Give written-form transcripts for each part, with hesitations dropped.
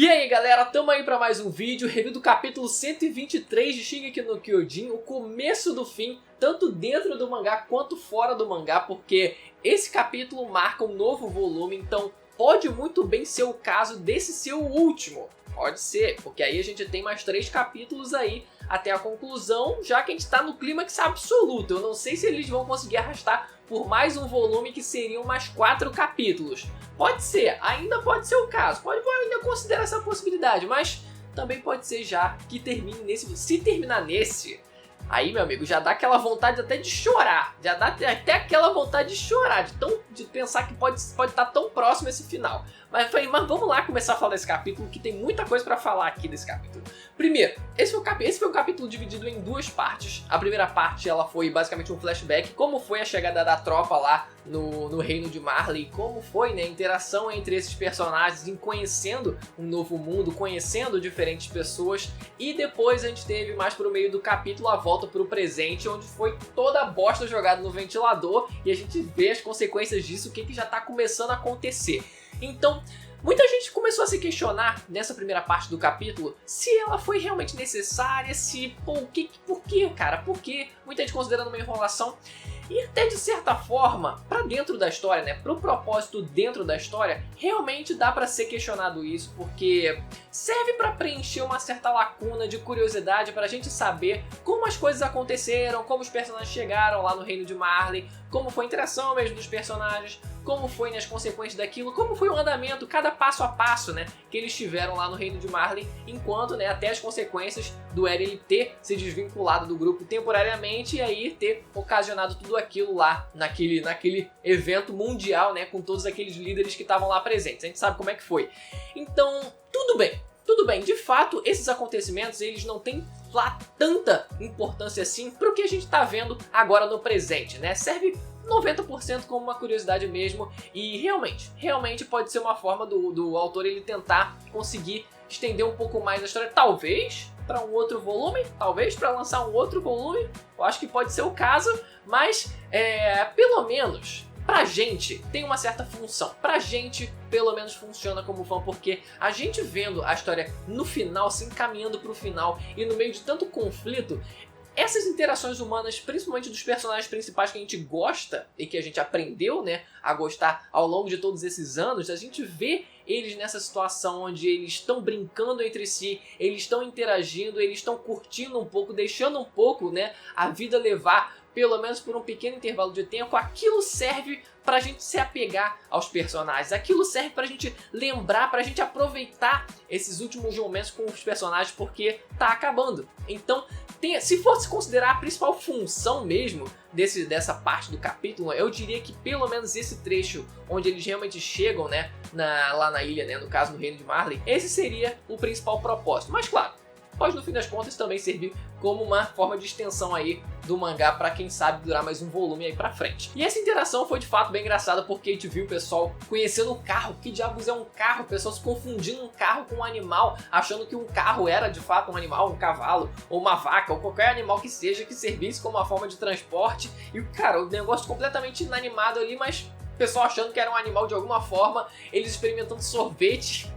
E aí galera, tamo aí pra mais um vídeo, review do capítulo 123 de Shingeki no Kyojin, o começo do fim, tanto dentro do mangá quanto fora do mangá, porque esse capítulo marca um novo volume, então pode muito bem ser o caso desse ser o último. Pode ser, porque aí a gente tem mais 3 capítulos aí até a conclusão, já que a gente tá no clímax absoluto. Eu não sei se eles vão conseguir arrastar por mais um volume que seriam mais 4 capítulos. Pode ser, ainda pode ser o caso, pode ainda considerar essa possibilidade, mas também pode ser já que termine nesse. Se terminar nesse, aí meu amigo, já dá aquela vontade até de chorar, já dá até aquela vontade de chorar, de pensar que pode estar tão próximo esse final. Mas vamos lá começar a falar desse capítulo, que tem muita coisa pra falar aqui desse capítulo. Primeiro, esse foi um capítulo dividido em 2 partes. A primeira parte ela foi basicamente um flashback, como foi a chegada da tropa lá no reino de Marley, como foi, né, a interação entre esses personagens em conhecendo um novo mundo, conhecendo diferentes pessoas. E depois a gente teve mais pro meio do capítulo a volta pro presente, onde foi toda a bosta jogada no ventilador e a gente vê as consequências disso, o que já tá começando a acontecer. Então, muita gente começou a se questionar nessa primeira parte do capítulo se ela foi realmente necessária, por que, cara? Por que? Muita gente considerando uma enrolação. E até de certa forma, pra dentro da história, né, pro propósito dentro da história, realmente dá pra ser questionado isso, porque serve pra preencher uma certa lacuna de curiosidade pra gente saber como as coisas aconteceram, como os personagens chegaram lá no reino de Marley, como foi a interação mesmo dos personagens, como foi, né, as consequências daquilo, como foi o andamento, cada passo a passo, né, que eles tiveram lá no reino de Marley, enquanto, né, até as consequências do Eren ter se desvinculado do grupo temporariamente e aí ter ocasionado tudo aquilo lá naquele evento mundial, né, com todos aqueles líderes que estavam lá presentes. A gente sabe como é que foi. Então, tudo bem, de fato, esses acontecimentos, eles não têm lá tanta importância assim pro que a gente tá vendo agora no presente, né? Serve 90% como uma curiosidade mesmo e realmente pode ser uma forma do autor ele tentar conseguir estender um pouco mais a história, talvez para um outro volume, talvez para lançar um outro volume, eu acho que pode ser o caso, mas pelo menos pra gente tem uma certa função, pra gente pelo menos funciona como fã, porque a gente vendo a história no final, se encaminhando pro final e no meio de tanto conflito, essas interações humanas, principalmente dos personagens principais que a gente gosta e que a gente aprendeu, né, a gostar ao longo de todos esses anos, a gente vê eles nessa situação onde eles estão brincando entre si, eles estão interagindo, eles estão curtindo um pouco, deixando um pouco, né, a vida levar, pelo menos por um pequeno intervalo de tempo. Aquilo serve pra gente se apegar aos personagens, aquilo serve pra gente lembrar, pra gente aproveitar esses últimos momentos com os personagens, porque tá acabando. Então, se fosse considerar a principal função mesmo dessa parte do capítulo, eu diria que pelo menos esse trecho onde eles realmente chegam, né, lá na ilha, né, no caso no reino de Marley, esse seria o principal propósito. Mas claro, pode no fim das contas também servir como uma forma de extensão aí do mangá pra quem sabe durar mais um volume aí pra frente. E essa interação foi de fato bem engraçada, porque a gente viu o pessoal conhecendo um carro, que diabos é um carro, o pessoal se confundindo um carro com um animal, achando que um carro era de fato um animal, um cavalo, ou uma vaca, ou qualquer animal que seja, que servisse como uma forma de transporte, e cara, o negócio completamente inanimado ali, mas o pessoal achando que era um animal de alguma forma, eles experimentando sorvete.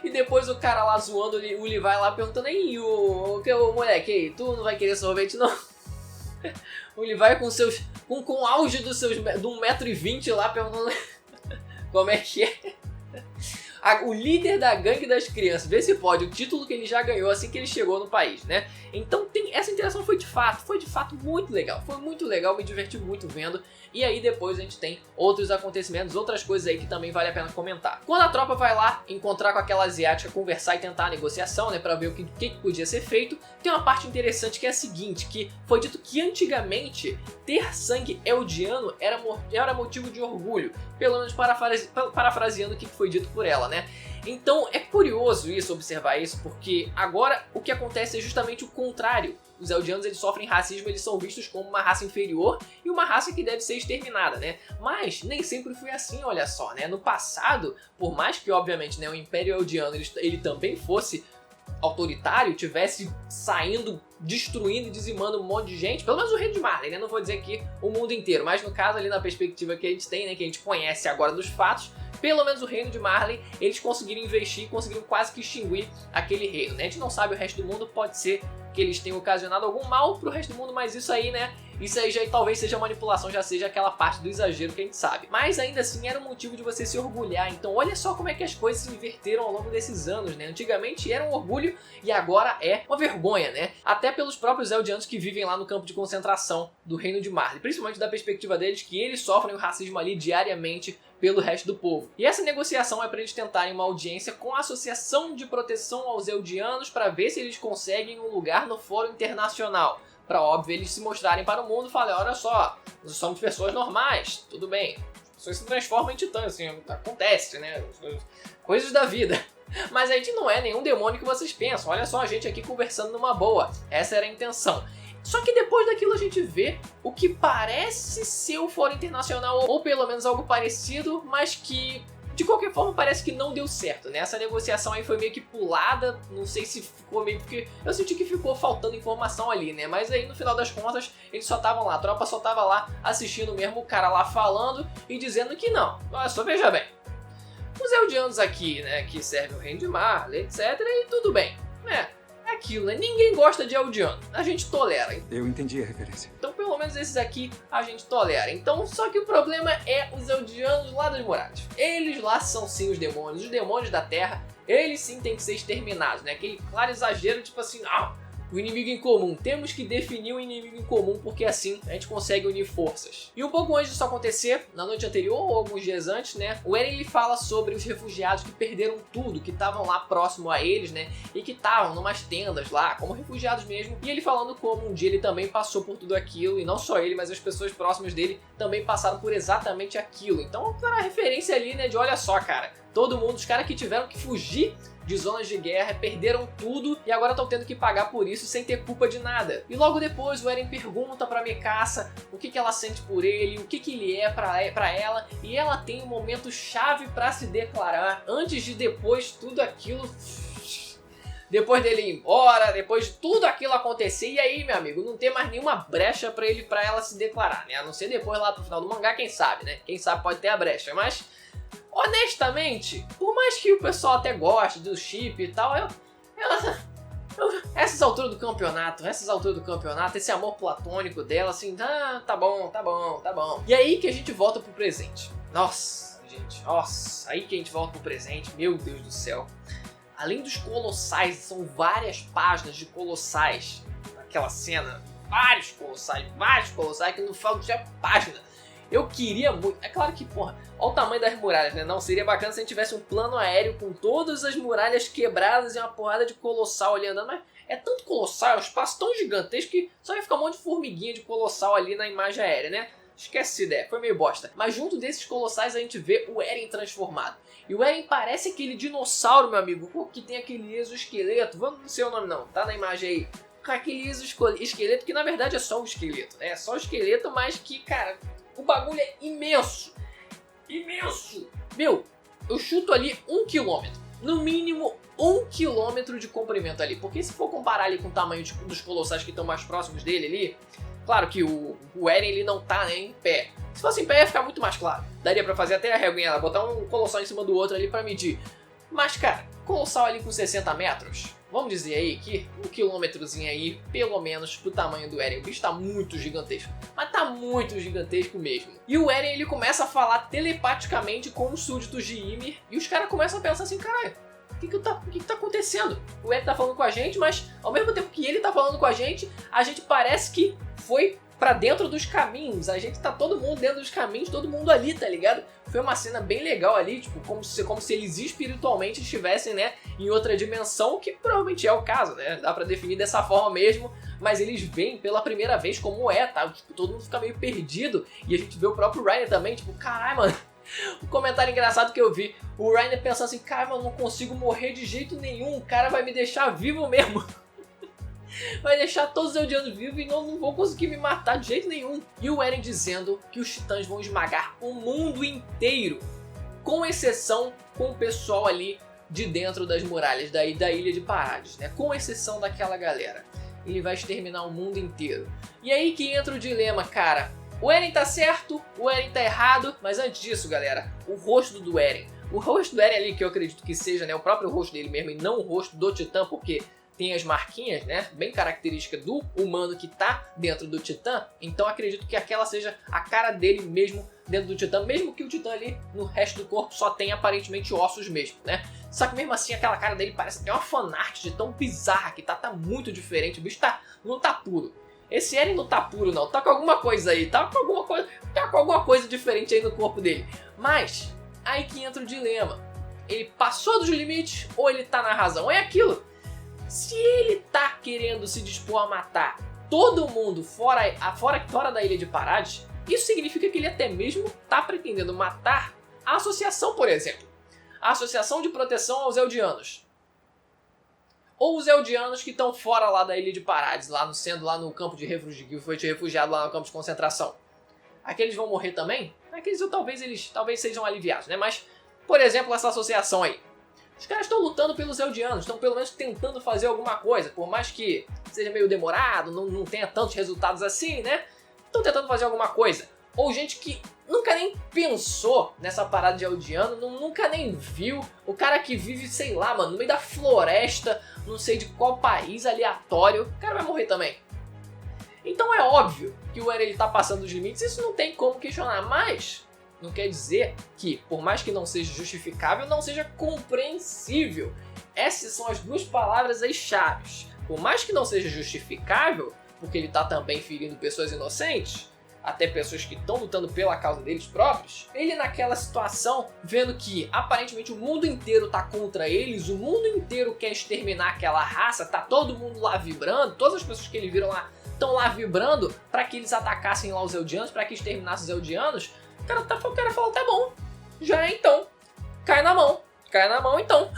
E depois o cara lá zoando, o Levi lá perguntando: aí, o moleque aí, tu não vai querer sorvete não? O Levi com o auge dos seus de 1,20 m lá perguntando como é que é. O líder da gangue das crianças, vê se pode, o título que ele já ganhou assim que ele chegou no país, né? Então essa interação foi de fato muito legal, foi muito legal, me diverti muito vendo. E aí depois a gente tem outros acontecimentos, outras coisas aí que também vale a pena comentar. Quando a tropa vai lá encontrar com aquela asiática, conversar e tentar a negociação, né, pra ver o que podia ser feito, tem uma parte interessante que é a seguinte, que foi dito que antigamente ter sangue eldiano era motivo de orgulho, pelo menos parafraseando o que foi dito por ela, né? Então é curioso observar isso, porque agora o que acontece é justamente o contrário. Os eldianos, eles sofrem racismo, eles são vistos como uma raça inferior e uma raça que deve ser exterminada, né? Mas nem sempre foi assim, olha só, né? No passado, por mais que obviamente, né, o Império Eldiano ele também fosse autoritário, tivesse saindo, destruindo e dizimando um monte de gente, pelo menos o reino de Marley, né? Não vou dizer aqui o mundo inteiro, mas no caso ali na perspectiva que a gente tem, né, que a gente conhece agora dos fatos, pelo menos o reino de Marley, eles conseguiram investir, conseguiram quase que extinguir aquele reino, né? A gente não sabe o resto do mundo, pode ser que eles tenham ocasionado algum mal pro resto do mundo, mas isso aí, né? Isso aí já talvez seja manipulação, já seja aquela parte do exagero que a gente sabe. Mas ainda assim era um motivo de você se orgulhar. Então olha só como é que as coisas se inverteram ao longo desses anos, né? Antigamente era um orgulho e agora é uma vergonha, né? Até pelos próprios Eldianos que vivem lá no campo de concentração do reino de Marley. Principalmente da perspectiva deles, que eles sofrem o racismo ali diariamente pelo resto do povo. E essa negociação é para eles tentarem uma audiência com a Associação de Proteção aos Eldianos para ver se eles conseguem um lugar no Fórum Internacional. Para, óbvio, eles se mostrarem para o mundo e falarem, olha só, nós somos pessoas normais, tudo bem. As pessoas se transformam em titãs, assim, acontece, né? Coisas da vida. Mas a gente não é nenhum demônio que vocês pensam. Olha só a gente aqui conversando numa boa. Essa era a intenção. Só que depois daquilo a gente vê o que parece ser o Fórum Internacional, ou pelo menos algo parecido, mas que de qualquer forma parece que não deu certo, né? Essa negociação aí foi meio que pulada, não sei se ficou meio... porque eu senti que ficou faltando informação ali, né? Mas aí no final das contas eles só estavam lá, a tropa só tava lá assistindo mesmo o cara lá falando e dizendo que não. Olha só, veja bem, os Eldianos aqui, né, que servem o reino de Marley, etc, e tudo bem, né? É aquilo, né? Ninguém gosta de Eldiano, a gente tolera. Eu entendi a referência. Então pelo menos esses aqui a gente tolera. Então só que o problema é os Eldianos lá das muralhas. Eles lá são sim os demônios da terra, eles sim têm que ser exterminados, né? Aquele claro exagero, tipo assim, o inimigo em comum. Temos que definir o inimigo em comum, porque assim a gente consegue unir forças. E um pouco antes disso acontecer, na noite anterior ou alguns dias antes, né, o Eren ele fala sobre os refugiados que perderam tudo, que estavam lá próximo a eles, né, e que estavam numas tendas lá, como refugiados mesmo. E ele falando como um dia ele também passou por tudo aquilo, e não só ele, mas as pessoas próximas dele também passaram por exatamente aquilo. Então, para a referência ali, né, de olha só, cara, todo mundo, os caras que tiveram que fugir de zonas de guerra, perderam tudo e agora estão tendo que pagar por isso sem ter culpa de nada. E logo depois o Eren pergunta pra Mikasa o que ela sente por ele, o que ele é pra ela, e ela tem um momento chave pra se declarar antes de depois tudo aquilo... Depois dele ir embora, depois de tudo aquilo acontecer, e aí, meu amigo, não tem mais nenhuma brecha pra ela se declarar, né? A não ser depois lá pro final do mangá, quem sabe, né? Quem sabe pode ter a brecha, mas... honestamente, por mais que o pessoal até goste do chip e tal, essas alturas do campeonato, esse amor platônico dela, assim, tá bom. E aí que a gente volta pro presente. Nossa, gente, aí que a gente volta pro presente, meu Deus do céu. Além dos colossais, são várias páginas de colossais naquela cena, vários colossais que não falam de página. Eu queria muito... é claro que, porra, olha o tamanho das muralhas, né? Não, seria bacana se a gente tivesse um plano aéreo com todas as muralhas quebradas e uma porrada de colossal ali andando, mas é tanto colossal, é um espaço tão gigantesco que só ia ficar um monte de formiguinha de colossal ali na imagem aérea, né? Esquece essa ideia, foi meio bosta. Mas junto desses colossais a gente vê o Eren transformado. E o Eren parece aquele dinossauro, meu amigo, que tem aquele exoesqueleto, não sei o nome não, tá na imagem aí. Com aquele exoesqueleto que na verdade é só um esqueleto, né? É só um esqueleto, mas que, cara... o bagulho é imenso. Imenso. Meu, eu chuto ali 1 km. No mínimo 1 km de comprimento ali. Porque se for comparar ali com o tamanho dos colossais que estão mais próximos dele ali... claro que o Eren ele não tá nem em pé. Se fosse em pé ia ficar muito mais claro. Daria pra fazer até a reguinha lá, botar um colossal em cima do outro ali pra medir. Mas cara, colossal ali com 60 metros... vamos dizer aí que 1 quilômetrozinho aí, pelo menos, pro tamanho do Eren. O bicho tá muito gigantesco. Mas tá muito gigantesco mesmo. E o Eren, ele começa a falar telepaticamente com os súditos de Ymir. E os caras começam a pensar assim, caralho, o que tá acontecendo? O Eren tá falando com a gente, mas ao mesmo tempo que ele tá falando com a gente parece que foi pra dentro dos caminhos. A gente tá todo mundo dentro dos caminhos, todo mundo ali, tá ligado? Foi uma cena bem legal ali, tipo, como se eles espiritualmente estivessem, né, em outra dimensão, que provavelmente é o caso, né? Dá pra definir dessa forma mesmo, mas eles veem pela primeira vez como é, tá? Tipo, todo mundo fica meio perdido, e a gente vê o próprio Reiner também, tipo, caralho, mano. O comentário engraçado que eu vi, o Reiner pensando assim, cara, mano, não consigo morrer de jeito nenhum, o cara vai me deixar vivo mesmo. Vai deixar todos os Eldianos vivos e não vou conseguir me matar de jeito nenhum. E o Eren dizendo que os titãs vão esmagar o mundo inteiro, com exceção com o pessoal ali de dentro das muralhas da ilha de Parades, né? Com exceção daquela galera. Ele vai exterminar o mundo inteiro. E aí que entra o dilema, cara. O Eren tá certo, o Eren tá errado, mas antes disso, galera, o rosto do Eren. O rosto do Eren ali, que eu acredito que seja, né, o próprio rosto dele mesmo e não o rosto do Titã, porque tem as marquinhas, né, bem característica do humano que tá dentro do Titã. Então acredito que aquela seja a cara dele mesmo dentro do Titã, mesmo que o Titã ali no resto do corpo só tenha aparentemente ossos mesmo, né. Só que mesmo assim aquela cara dele parece até uma fanart de tão bizarra que tá muito diferente, o bicho não tá puro. Esse Eren não tá puro não, tá com alguma coisa aí, tá com alguma coisa diferente aí no corpo dele. Mas aí que entra o dilema. Ele passou dos limites ou ele tá na razão? É aquilo. Se ele tá querendo se dispor a matar todo mundo fora da Ilha de Parades, isso significa que ele até mesmo tá pretendendo matar a associação, por exemplo. A Associação de Proteção aos Eldianos. Ou os Eldianos que estão fora lá da Ilha de Parades, sendo lá no campo de refugiado lá no campo de concentração. Aqueles vão morrer também? Aqueles talvez sejam aliviados, né? Mas, por exemplo, essa associação aí. Os caras estão lutando pelos Eldianos, estão pelo menos tentando fazer alguma coisa, por mais que seja meio demorado, não tenha tantos resultados assim, né? Estão tentando fazer alguma coisa. Ou gente que nunca nem pensou nessa parada de Eldiano, nunca nem viu. O cara que vive, sei lá, mano, no meio da floresta, não sei de qual país aleatório, o cara vai morrer também. Então é óbvio que o Eren ele tá passando dos limites, isso não tem como questionar, mas não quer dizer que, por mais que não seja justificável, não seja compreensível. Essas são as duas palavras aí chaves. Por mais que não seja justificável, porque ele tá também ferindo pessoas inocentes, até pessoas que estão lutando pela causa deles próprios, ele naquela situação, vendo que aparentemente o mundo inteiro tá contra eles, o mundo inteiro quer exterminar aquela raça, tá todo mundo lá vibrando, todas as pessoas que ele viram lá estão lá vibrando para que eles atacassem lá os Eldianos, para que exterminassem os Eldianos. O cara falou, tá bom, já é então, cai na mão então.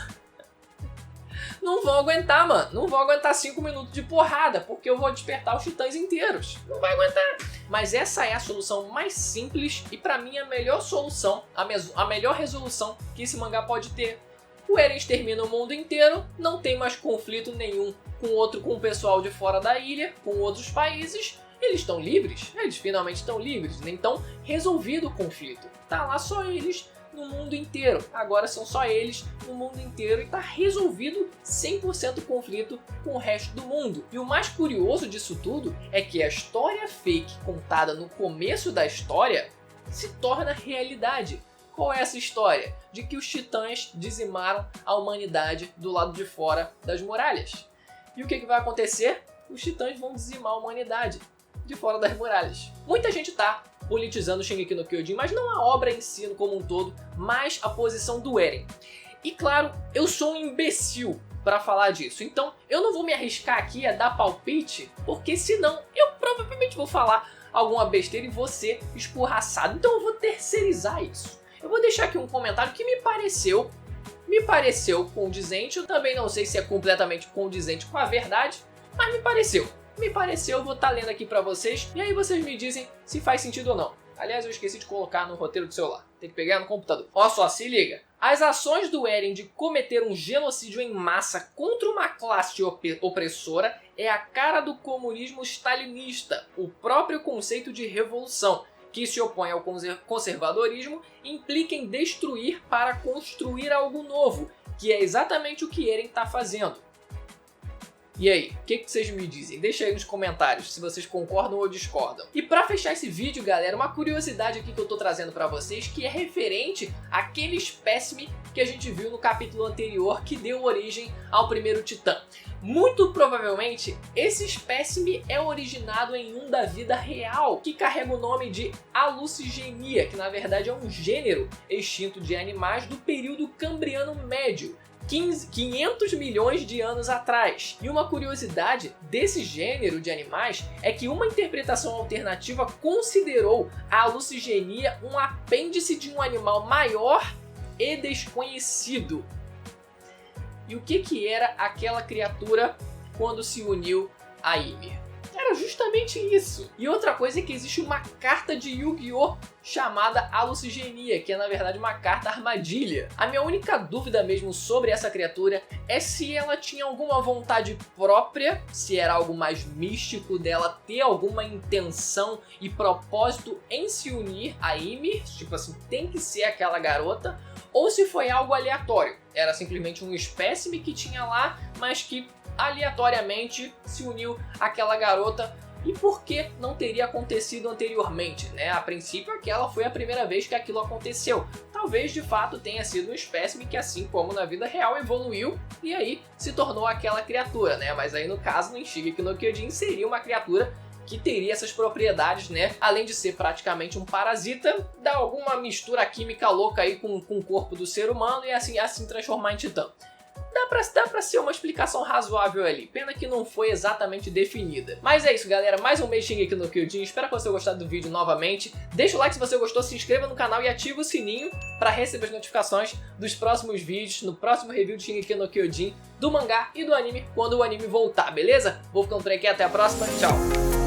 Não vão aguentar, mano. Não vão aguentar 5 minutos de porrada, porque eu vou despertar os titãs inteiros. Não vai aguentar. Mas essa é a solução mais simples e pra mim a melhor solução, a melhor resolução que esse mangá pode ter. O Eren extermina o mundo inteiro, não tem mais conflito nenhum com o pessoal de fora da ilha, com outros países. Eles estão livres, eles finalmente estão livres, então resolvido o conflito. Tá lá só eles no mundo inteiro. Agora são só eles no mundo inteiro e tá resolvido 100% o conflito com o resto do mundo. E o mais curioso disso tudo é que a história fake contada no começo da história se torna realidade. Qual é essa história? De que os titãs dizimaram a humanidade do lado de fora das muralhas. E o que vai acontecer? Os titãs vão dizimar a humanidade de fora das muralhas. Muita gente tá politizando Shingeki no Kyojin, mas não a obra em si como um todo, mas a posição do Eren. E claro, eu sou um imbecil para falar disso, então eu não vou me arriscar aqui a dar palpite, porque senão eu provavelmente vou falar alguma besteira e vou ser escorraçado, então eu vou terceirizar isso. Eu vou deixar aqui um comentário que me pareceu condizente, eu também não sei se é completamente condizente com a verdade, mas me pareceu, eu vou estar lendo aqui pra vocês, e aí vocês me dizem se faz sentido ou não. Aliás, eu esqueci de colocar no roteiro do celular, tem que pegar no computador. Ó só, se liga. As ações do Eren de cometer um genocídio em massa contra uma classe opressora é a cara do comunismo stalinista, o próprio conceito de revolução, que se opõe ao conservadorismo, implica em destruir para construir algo novo, que é exatamente o que Eren está fazendo. E aí, o que vocês me dizem? Deixa aí nos comentários se vocês concordam ou discordam. E pra fechar esse vídeo, galera, uma curiosidade aqui que eu tô trazendo pra vocês, que é referente àquele espécime que a gente viu no capítulo anterior que deu origem ao primeiro titã. Muito provavelmente, esse espécime é originado em um da vida real, que carrega o nome de Alucigenia, que na verdade é um gênero extinto de animais do período Cambriano Médio, 500 milhões de anos atrás. E uma curiosidade desse gênero de animais é que uma interpretação alternativa considerou a alucigenia um apêndice de um animal maior e desconhecido. E o que era aquela criatura quando se uniu a Ymir? Era era justamente isso. E outra coisa é que existe uma carta de Yu-Gi-Oh! Chamada Alucigenia, que é na verdade uma carta armadilha. A minha única dúvida mesmo sobre essa criatura é se ela tinha alguma vontade própria, se era algo mais místico dela ter alguma intenção e propósito em se unir a Ymir, tipo assim, tem que ser aquela garota, ou se foi algo aleatório. Era simplesmente um espécime que tinha lá, mas que aleatoriamente se uniu àquela garota. E por que não teria acontecido anteriormente, né? A princípio aquela foi a primeira vez que aquilo aconteceu. Talvez de fato tenha sido um espécime que, assim como na vida real, evoluiu e aí se tornou aquela criatura, né? Mas aí no caso no Shingeki no Kyojin seria uma criatura que teria essas propriedades, né? Além de ser praticamente um parasita, dá alguma mistura química louca aí com o corpo do ser humano e assim transformar em titã. Dá pra ser uma explicação razoável ali, pena que não foi exatamente definida. Mas é isso, galera, mais um mês Shingeki no Kyojin, espero que você tenha gostado do vídeo novamente. Deixa o like se você gostou, se inscreva no canal e ativa o sininho para receber as notificações dos próximos vídeos, no próximo review de Shingeki no Kyojin, do mangá e do anime, quando o anime voltar, beleza? Vou ficando por aqui, até a próxima, tchau!